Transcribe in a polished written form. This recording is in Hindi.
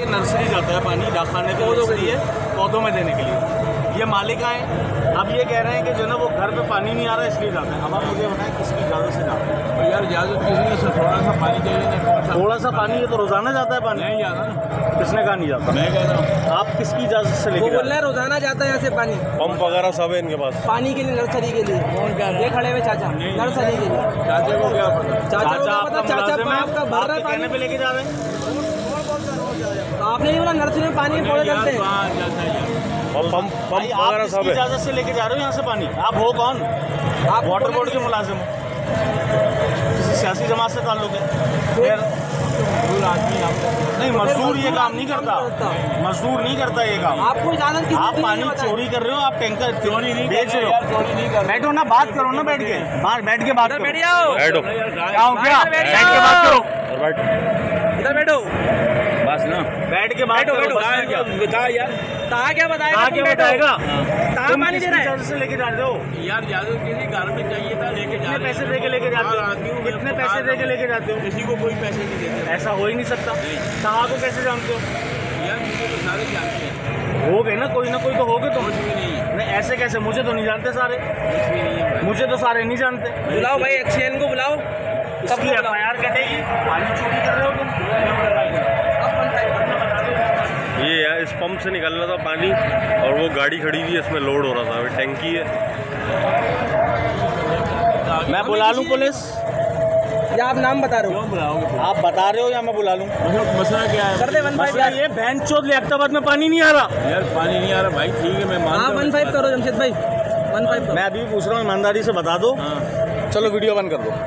नर्सरी जाता है पानी डाकखाने पे लिए पौधों में देने के लिए। ये मालिक आए, अब ये कह रहे हैं कि जो ना वो घर पे पानी नहीं आ रहा है इसलिए जाता है। अब आप मुझे बताएं किसकी इजाज़त से जाता है? यार इजाज़त किसी ने थोड़ा सा पानी चाहिए, थोड़ा सा पानी, ये तो रोजाना जाता है पानी। नहीं जाता ना। किसने कहा नहीं जाता? मैं कह रहा हूँ आप किसकी इजाज़त से लेके? बोल रहे हैं रोजाना जाता है यहाँ से पानी, पंप वगैरह सब है इनके पास पानी के लिए, नर्सरी के लिए। कौन कह रहा ये है? खड़े हुए चाचा नर्सरी के लिए। चाचे को क्या पता? चाचा को आपका पता, चाचा मुलाजिम है, आपका भर रहा है कहने पानी। पे लेके जा रहे हैं। तो आपने नहीं बोला नर्सरी में पानी पौधे डलते हैं। और पंप भाई, आप वगैरह किसकी सब है। इजाज़त से लेके जा रहे हो यहाँ से पानी? आप हो कौन? आप वाटर बोर्ड के मुलाजिम हो, किसी सियासी जमात से ताल्लुक है? फिर नहीं, मजदूर ये काम नहीं करता, मजदूर नहीं करता ये काम। आपको इजाजत किसने आप दी पानी है बताएं? चोरी कर रहे हो, आप टैंकर चोरी नहीं बेच रहे हो। चोरी नहीं कर। बैठो ना, बात करो ना, बैठ के बाहर बैठ के बात करो। बैठ जाओ, बैठो क्या हो गया? बैठ बैठ के बात करो, और बैठ इधर बैठो, बस ना, बैठ के बात करो। बस में क्या? बता यार, कहा क्या बताएगा? कहाँ क्या बताएगा? कहाँ तुम पानी दे किसकी रहा है? इजाज़त से लेके जा रहे हो? यार इजाज़त किसी घर में चाहिए था, लेके जा कितने रहे पैसे हैं। दे के लेके जाते बाहर आदमी हो? हूँ, कितने मैं पैसे बाहर दे के लेके जाते हो? किसी को कोई पैसे नहीं देते। ऐसा हो ही नहीं सकता। कहाँ को कैसे जानते हो? यार मुझे तो सारे जानते हैं, हो गए ना, कोई तो हो गए तुम। कुछ भी नहीं है, नहीं, ऐसे कैसे? मुझे तो नहीं जानते सारे, कुछ भी नहीं है। मुझे तो सारे नहीं जानते। बुलाओ भाई, एक्सीएन को बुलाओ। सबकी FIR कटेगी। पानी चोरी कर रहे हो तुम। ये यार इस पंप से निकल रहा था पानी और वो गाड़ी खड़ी हुई है, इसमें लोड हो रहा था। अभी टैंकी है। मैं बुला लूं पुलिस? या आप नाम बता रहे हो? क्यों बुलाओगे? आप बता रहे हो या मैं बुला लूं? मसला क्या है? कर दे 15 मसला ये भैंचोद लियाकताबाद में पानी नहीं आ रहा। यार पानी नहीं आ रहा भाई, ठीक है मैं मानता हाँ हूँ। 15 करो जमशेद भाई, 15 करो। मैं अभी पूछ रहा हूँ, ईमानदारी से बता दो। हाँ। चलो वीडियो बंद कर दो।